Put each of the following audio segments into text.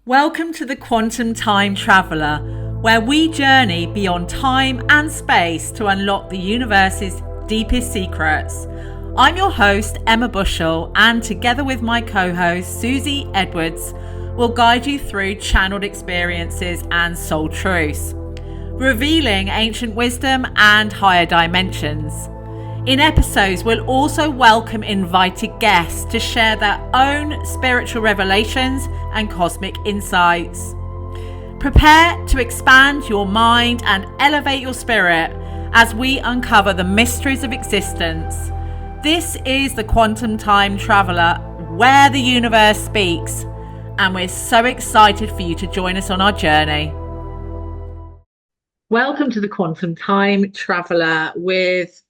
Welcome to the Quantum Time Traveller, where we journey beyond time and space to unlock the universe's deepest secrets. I'm your host, Emma Bushell, and together with my co-host, Susie Edwards, we'll guide you through channeled experiences and soul truths, revealing ancient wisdom and higher dimensions. In episodes, we'll also welcome invited guests to share their own spiritual revelations and cosmic insights. Prepare to expand your mind and elevate your spirit as we uncover the mysteries of existence. This is the Quantum Time Traveller, where the universe speaks, and we're so excited for you to join us on our journey. Welcome to the Quantum Time Traveller with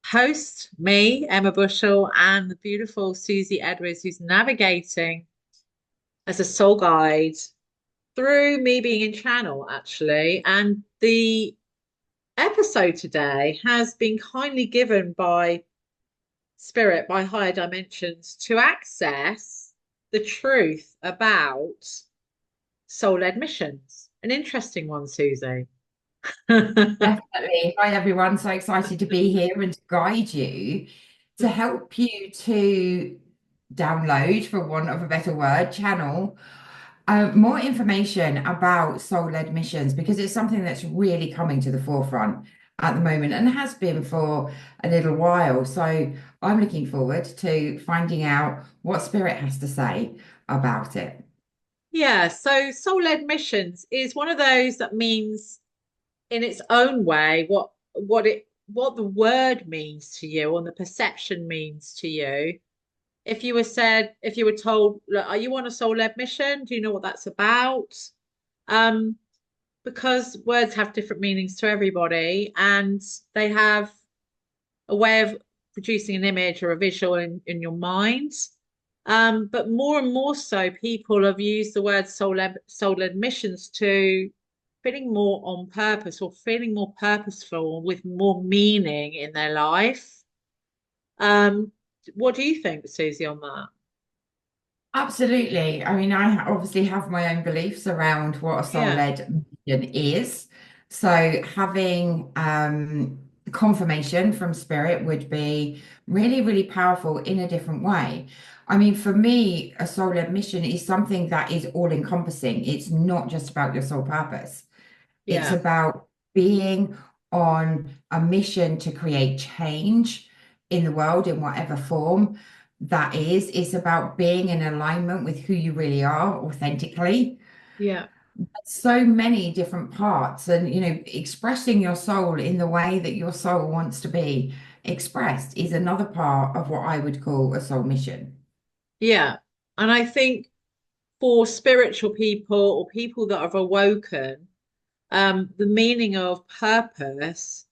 host me, Emma Bushell, and the beautiful Susie Edwards, who's navigating as a soul guide through me being in channel, actually. And the episode today has been kindly given by Spirit, by higher dimensions, to access the truth about soul-led missions. An interesting one, Susie. Definitely. Hi, everyone. So excited to be here and to guide you, to help you to download, for want of a better word, channel more information about soul-led missions, because it's something that's really coming to the forefront at the moment and has been for a little while. So I'm looking forward to finding out what Spirit has to say about it. Yeah, so soul-led missions is one of those that means in its own way what the word means to you and the perception means to you. If you were told, look, are you on a soul-led mission? Do you know what that's about? Um, because words have different meanings to everybody, and they have a way of producing an image or a visual in your mind. But more and more so, people have used the word soul-led missions to feeling more on purpose or feeling more purposeful with more meaning in their life. Um, what do you think, Susie, on that? Absolutely. I mean, I obviously have my own beliefs around what a Yeah, soul-led mission is. So having confirmation from spirit would be really, really powerful in a different way. I mean, for me, a soul-led mission is something that is all-encompassing. It's not just about your soul purpose. It's yeah, about being on a mission to create change in the world in whatever form that is. It's about being in alignment with who you really are authentically. yeah, So many different parts, and expressing your soul in the way that your soul wants to be expressed is another part of what I would call a soul mission. yeah. And I think for spiritual people or people that have awoken, the meaning of purpose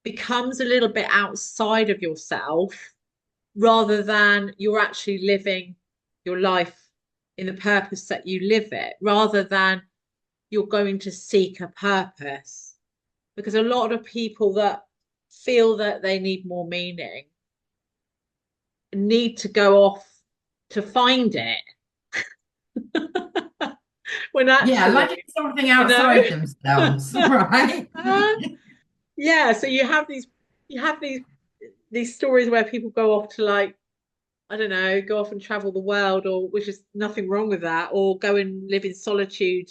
becomes a little bit outside of yourself rather than you're actually living your life in the purpose that you live it, rather than you're going to seek a purpose. Because a lot of people that feel that they need more meaning need to go off to find it when Yeah, like actually, it's something you know, outside themselves, right? yeah. So you have these stories where people go off to, like, I don't know, go off and travel the world, or which is nothing wrong with that, or go and live in solitude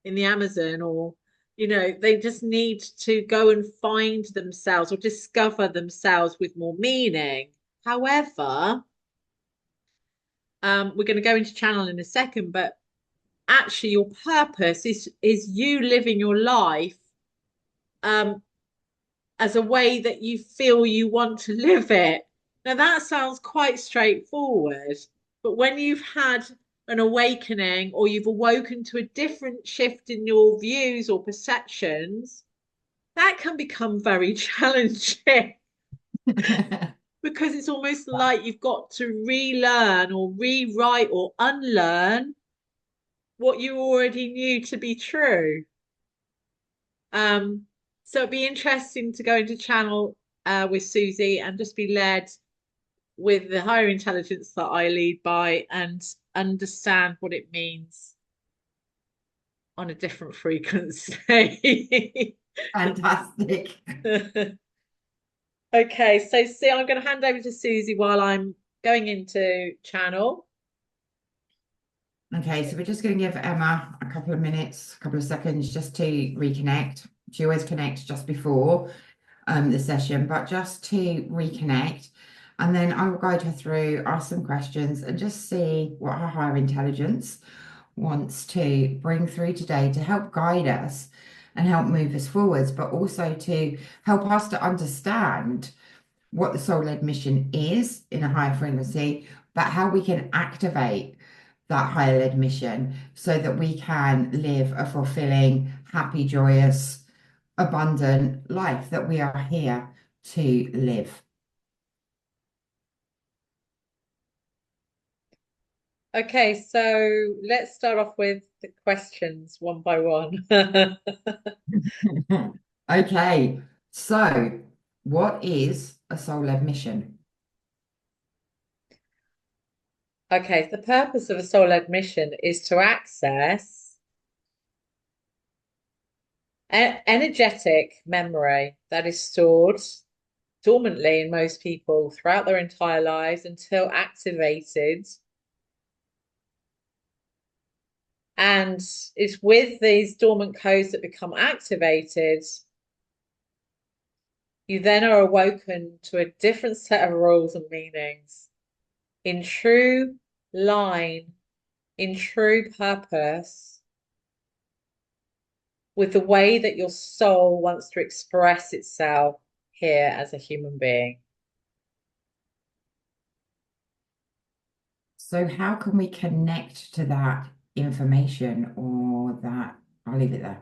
in the Amazon, or they just need to go and find themselves or discover themselves with more meaning. However, we're going to go into channel in a second, but actually your purpose is you living your life um as a way that you feel you want to live it. Now, that sounds quite straightforward, but when you've had an awakening or you've awoken to a different shift in your views or perceptions, that can become very challenging because it's almost like you've got to relearn or rewrite or unlearn what you already knew to be true. Um, so it'd be interesting to go into channel with Susie and just be led with the higher intelligence that I lead by and understand what it means on a different frequency. Fantastic. Okay, so see, I'm going to hand over to Susie while I'm going into channel. Okay, so we're just going to give Emma a couple of minutes, a couple of seconds just to reconnect. She always connects just before the session, but just to reconnect. And then I will guide her through, ask some questions, and just see what her higher intelligence wants to bring through today to help guide us and help move us forwards, but also to help us to understand what the soul-led mission is in a higher frequency, but how we can activate that higher led mission so that we can live a fulfilling, happy, joyous, abundant life that we are here to live. Okay, so let's start off with the questions one by one. Okay, so what is a soul-led mission? Okay, the purpose of a soul-led mission is to access energetic memory that is stored dormantly in most people throughout their entire lives until activated. And it's with these dormant codes that become activated, you then are awoken to a different set of rules and meanings in true line, in true purpose, with the way that your soul wants to express itself here as a human being. So how can we connect to that information or that? I'll leave it there.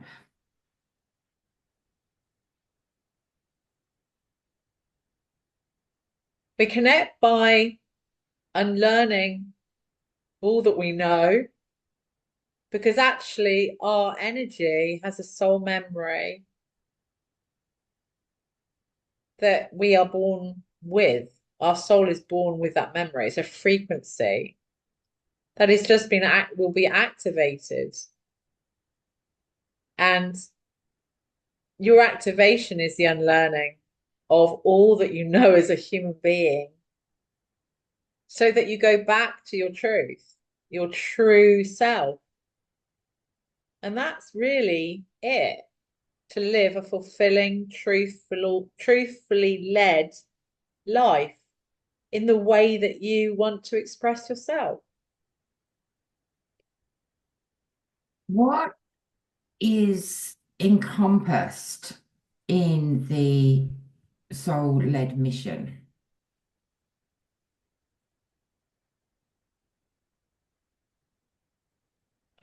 We connect by unlearning all that we know, because actually our energy has a soul memory that we are born with. Our soul is born with that memory. It's a frequency that is just been will be activated. And your activation is the unlearning of all that you know as a human being, so that you go back to your truth, your true self. And that's really it, to live a fulfilling, truthfully led life in the way that you want to express yourself. What is encompassed in the soul-led mission?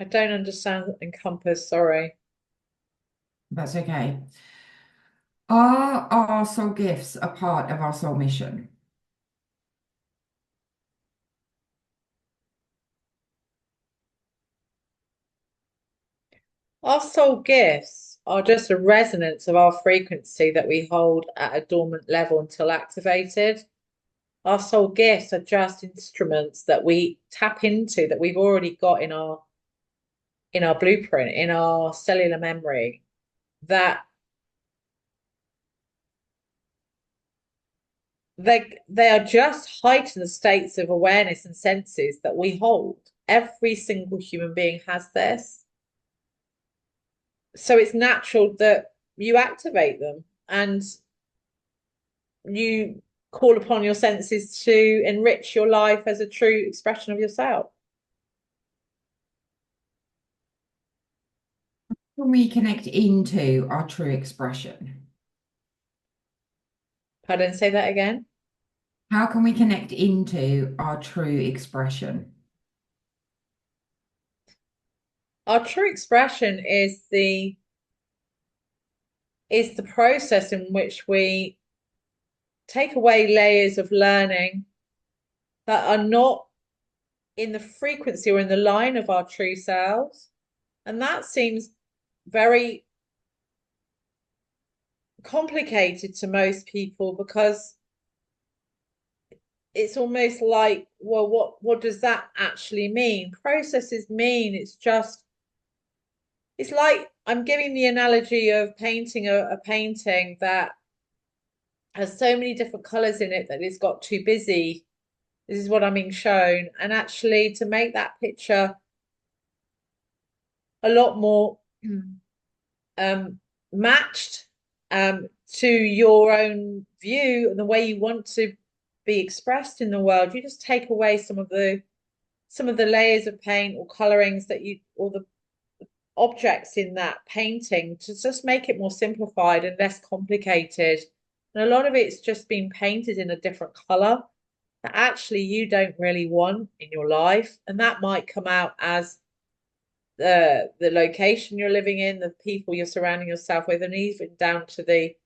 I don't understand encompass, sorry. That's okay. Are our soul gifts a part of our soul mission? Our soul gifts are just a resonance of our frequency that we hold at a dormant level until activated. Our soul gifts are just instruments that we tap into, that we've already got in our blueprint, in our cellular memory, that they are just heightened states of awareness and senses that we hold. Every single human being has this. So it's natural that you activate them and you call upon your senses to enrich your life as a true expression of yourself. When we connect into our true expression? Pardon, say that again. How can we connect into our true expression? Our true expression is the process in which we take away layers of learning that are not in the frequency or in the line of our true selves. And that seems very complicated to most people, because it's almost like, well, what does that actually mean? Processes mean it's just it's like I'm giving the analogy of painting a painting that has so many different colors in it that it's got too busy. This is what I'm being shown. And actually, to make that picture a lot more um, matched to your own view and the way you want to be expressed in the world, you just take away some of the layers of paint or colorings that you or the objects in that painting to just make it more simplified and less complicated. And a lot of it's just been painted in a different color that actually you don't really want in your life. And that might come out as the location you're living in, the people you're surrounding yourself with, and even down to the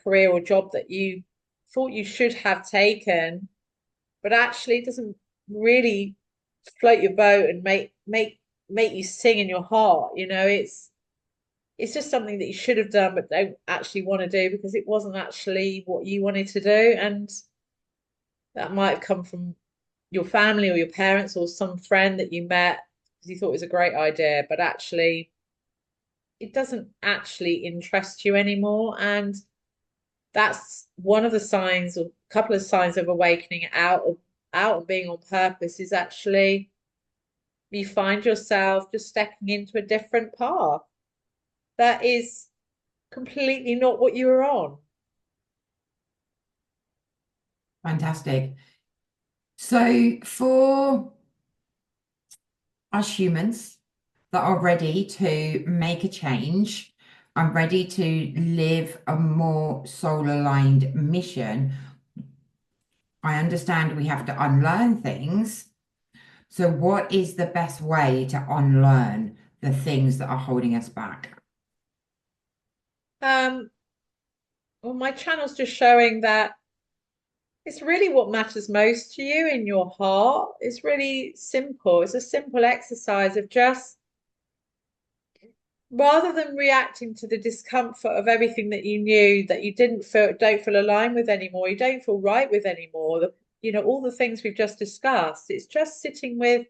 career or job that you thought you should have taken, but actually doesn't really float your boat and make you sing in your heart. It's just something that you should have done but don't actually want to do because it wasn't actually what you wanted to do. And that might have come from your family or your parents or some friend that you met because you thought it was a great idea, but actually it doesn't actually interest you anymore. And that's one of the signs or a couple of signs of awakening out of being on purpose is actually you find yourself just stepping into a different path that is completely not what you were on. Fantastic. So for us humans that are ready to make a change and ready to live a more soul-aligned mission, I understand we have to unlearn things. So what is the best way to unlearn the things that are holding us back? Um, well, my channel's just showing that it's really what matters most to you in your heart. It's really simple. It's a simple exercise of just rather than reacting to the discomfort of everything that you knew that you don't feel aligned with anymore, you don't feel right with anymore, all the things we've just discussed, it's just sitting with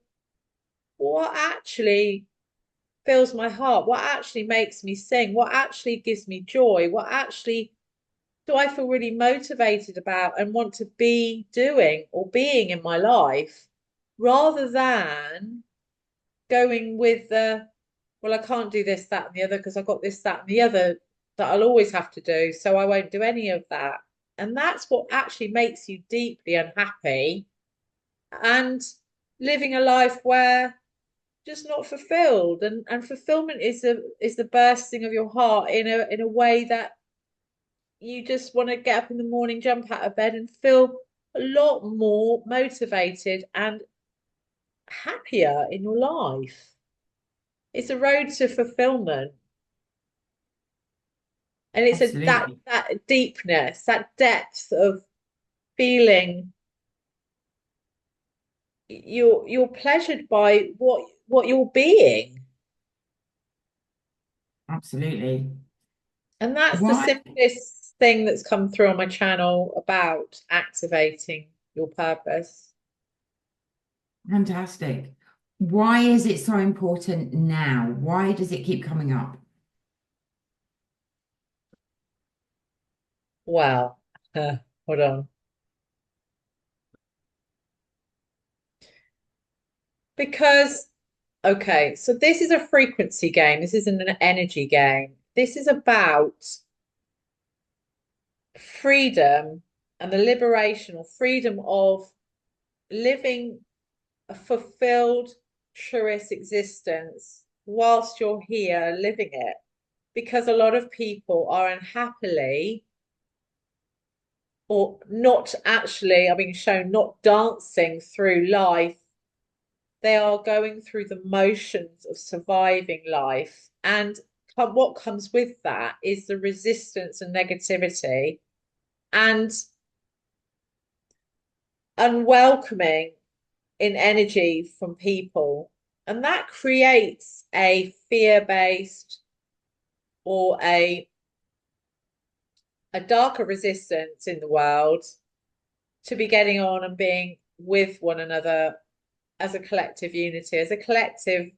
what actually fills my heart, what actually makes me sing, what actually gives me joy, what actually do I feel really motivated about and want to be doing or being in my life, rather than going with well, I can't do this, that, and the other because I've got this, that, and the other that I'll always have to do. So I won't do any of that. And that's what actually makes you deeply unhappy and living a life where just not fulfilled. And fulfillment is the bursting of your heart in a way that you just want to get up in the morning, jump out of bed, and feel a lot more motivated and happier in your life. It's a road to fulfillment. And it's Absolutely. that deepness, that depth of feeling you're pleasured by what you're being. Absolutely. And that's the Why? simplest thing that's come through on my channel about activating your purpose. Fantastic. Why is it so important now? Why does it keep coming up? Wow. Hold on. Because, okay, so this is a frequency game. This isn't an energy game. This is about freedom and the liberation or freedom of living a fulfilled, truest existence whilst you're here living it. Because a lot of people are unhappily or not actually, I mean, shown not dancing through life. They are going through the motions of surviving life. And what comes with that is the resistance and negativity and unwelcoming in energy from people. And that creates a fear-based or a darker resistance in the world to be getting on and being with one another as a collective unity, as a collective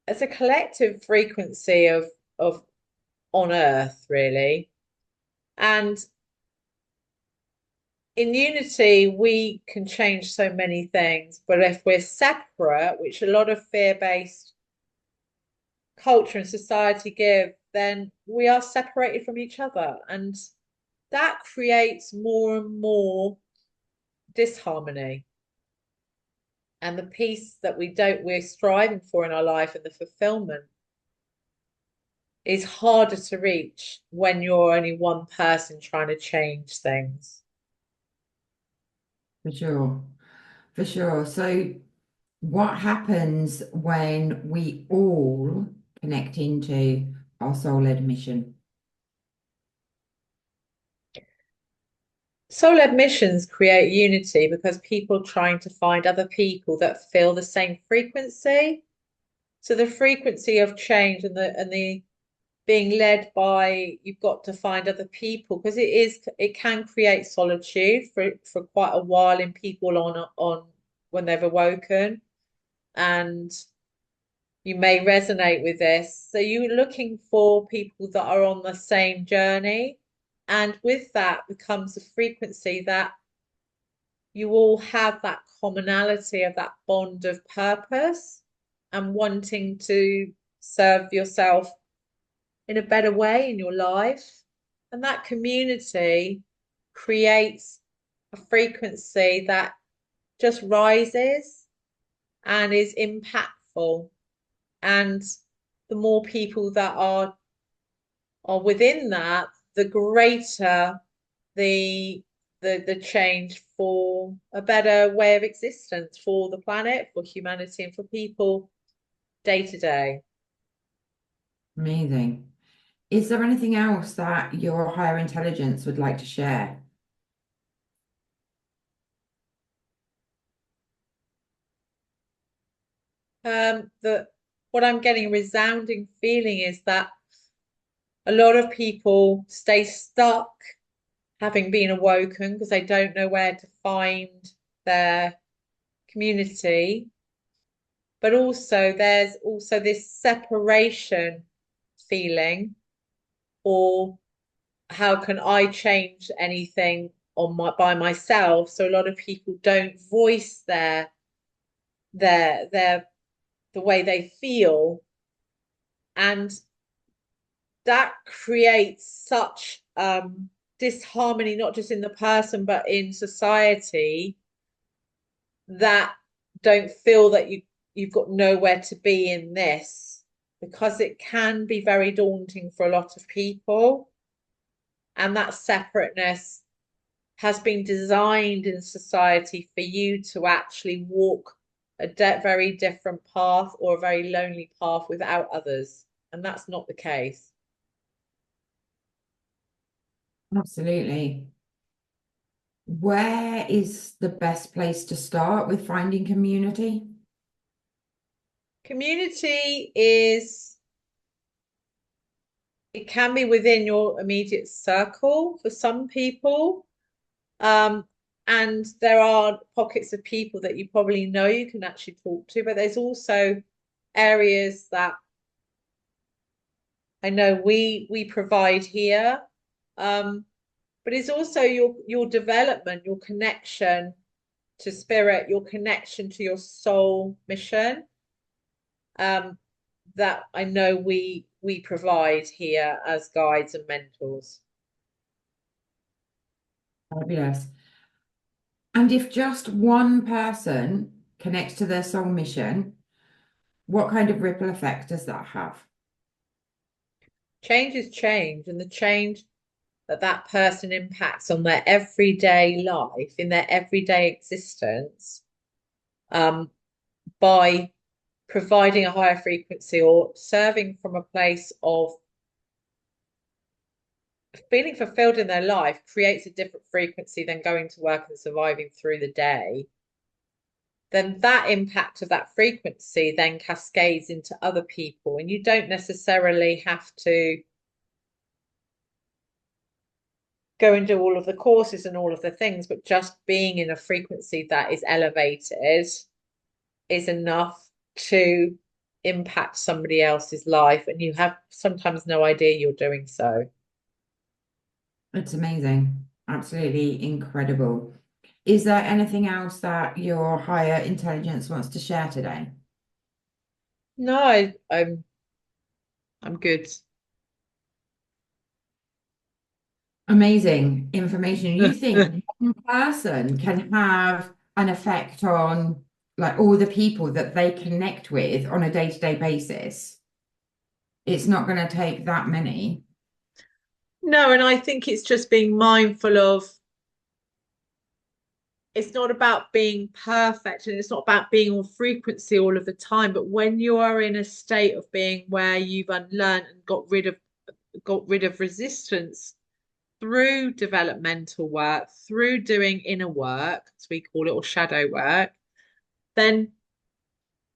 as a collective frequency of on Earth, really. And in unity, we can change so many things. But if we're separate, which a lot of fear-based culture and society give, then we are separated from each other. And that creates more and more disharmony. And the peace that we're striving for in our life and the fulfillment is harder to reach when you're only one person trying to change things. For sure. For sure. So what happens when we all connect into our soul-led mission? Soul-led missions create unity because people trying to find other people that feel the same frequency. So the frequency of change and the being led by you've got to find other people because it can create solitude for quite a while in people on when they've awoken, and you may resonate with this. So you're looking for people that are on the same journey, and with that becomes a frequency that you all have that commonality of that bond of purpose and wanting to serve yourself in a better way in your life. And that community creates a frequency that just rises and is impactful. And the more people that are within that, the greater the the change for a better way of existence for the planet, for humanity, and for people day to day. Amazing. Is there anything else that your higher intelligence would like to share? The what I'm getting a resounding feeling is that a lot of people stay stuck having been awoken because they don't know where to find their community. But also there's also this separation feeling, or how can I change anything on my by myself? So a lot of people don't voice their the way they feel, and that creates such disharmony, not just in the person but in society, that don't feel that you've got nowhere to be in this, because it can be very daunting for a lot of people, and that separateness has been designed in society for you to actually walk a very different path or a very lonely path without others. And that's not the case. Absolutely. Where is the best place to start with finding community? Community is, it can be within your immediate circle for some people. Um, and there are pockets of people that you probably know you can actually talk to, but there's also areas that I know we provide here. Um, but it's also your development, your connection to spirit, your connection to your soul mission, um, that I know we provide here as guides and mentors. Fabulous. And if just one person connects to their soul mission, what kind of ripple effect does that have? Change is change, and the change that that person impacts on their everyday life, in their everyday existence, um, by providing a higher frequency or serving from a place of feeling fulfilled in their life, creates a different frequency than going to work and surviving through the day. Then that impact of that frequency then cascades into other people. And you don't necessarily have to go and do all of the courses and all of the things, but just being in a frequency that is elevated is enough to impact somebody else's life, and you have sometimes no idea you're doing so. It's amazing. Absolutely incredible. Is there anything else that your higher intelligence wants to share today? No, I'm good. Amazing information. You think one person can have an effect on like all the people that they connect with on a day-to-day basis? It's not going to take that many. No, and I think it's just being mindful of it's not about being perfect and it's not about being on frequency all of the time, but when you are in a state of being where you've unlearned and got rid of resistance through developmental work, through doing inner work, as we call it, or shadow work, then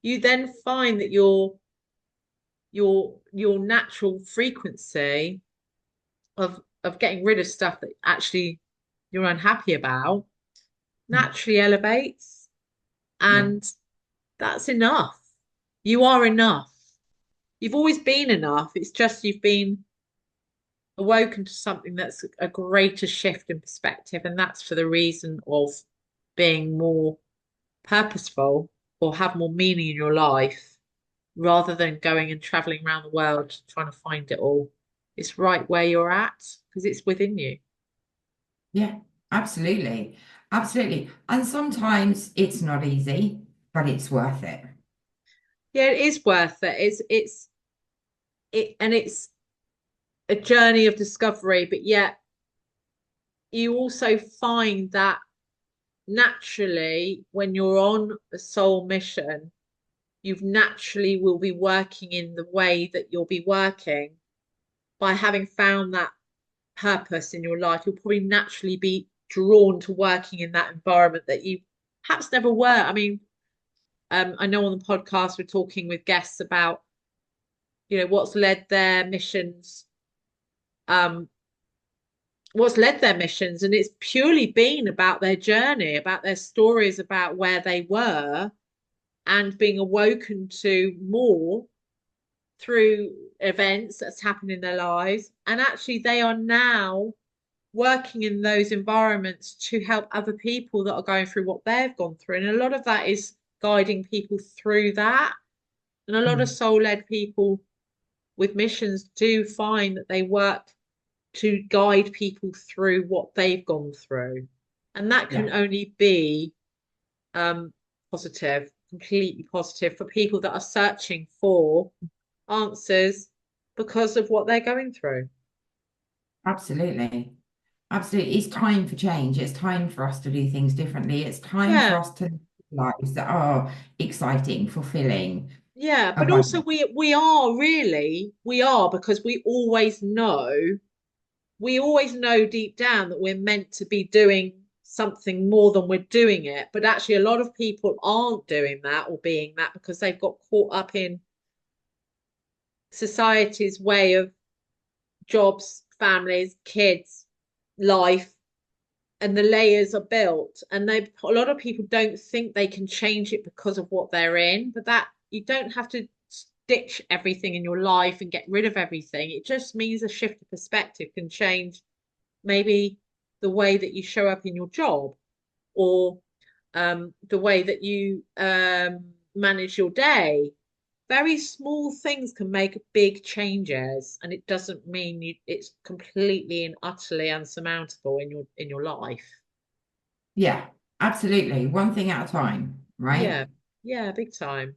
you then find that your natural frequency of getting rid of stuff that actually you're unhappy about naturally elevates, Yeah. and that's enough. You are enough. You've always been enough. It's just you've been awoken to something that's a greater shift in perspective, and that's for the reason of being more purposeful or have more meaning in your life rather than going and traveling around the world trying to find it all. It's right where you're at because it's within you. Yeah, absolutely. Absolutely. And sometimes it's not easy, but it's worth it. Yeah, it is worth it. It's a journey of discovery, but yet you also find that naturally when you're on a soul mission, you naturally will be working in the way that you'll be working by having found that purpose in your life. You'll probably naturally be drawn to working in that environment that you perhaps never were. I mean, I know on the podcast we're talking with guests about, what's led their missions, um, and it's purely been about their journey, about their stories, about where they were, and being awoken to more through events that's happened in their lives. And actually, they are now working in those environments to help other people that are going through what they've gone through. And a lot of that is guiding people through that. And a lot of Mm. soul-led people with missions do find that they work to guide people through what they've gone through. And that can Yeah, only be um, positive, completely positive for people that are searching for answers because of what they're going through. absolutely. Absolutely. It's time for change. It's time for us to do things differently. It's time for Yeah, us to live lives that are exciting, fulfilling, yeah, but also abundant. we are because we always know deep down that we're meant to be doing something more than we're doing it. But actually, a lot of people aren't doing that or being that because they've got caught up in society's way of jobs, families, kids, life, and the layers are built. And a lot of people don't think they can change it because of what they're in, but that you don't have to ditch everything in your life and get rid of everything. It just means a shift of perspective can change maybe the way that you show up in your job or the way that you manage your day. Very small things can make big changes, and it doesn't mean it's completely and utterly unsurmountable in your life. Yeah, absolutely. One thing at a time, right? Yeah, yeah, big time.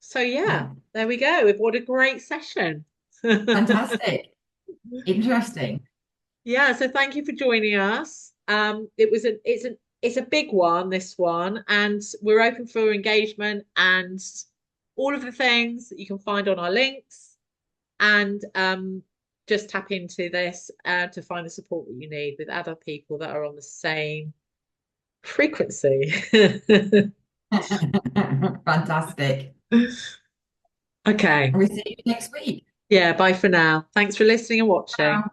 So yeah, Yeah. there we go. What a great session. Fantastic. Interesting. Yeah, so thank you for joining us. It's a big one, this one, and we're open for engagement and all of the things that you can find on our links, and just tap into this to find the support that you need with other people that are on the same frequency. Fantastic. Okay. We'll see you next week. Yeah, bye for now. Thanks for listening and watching.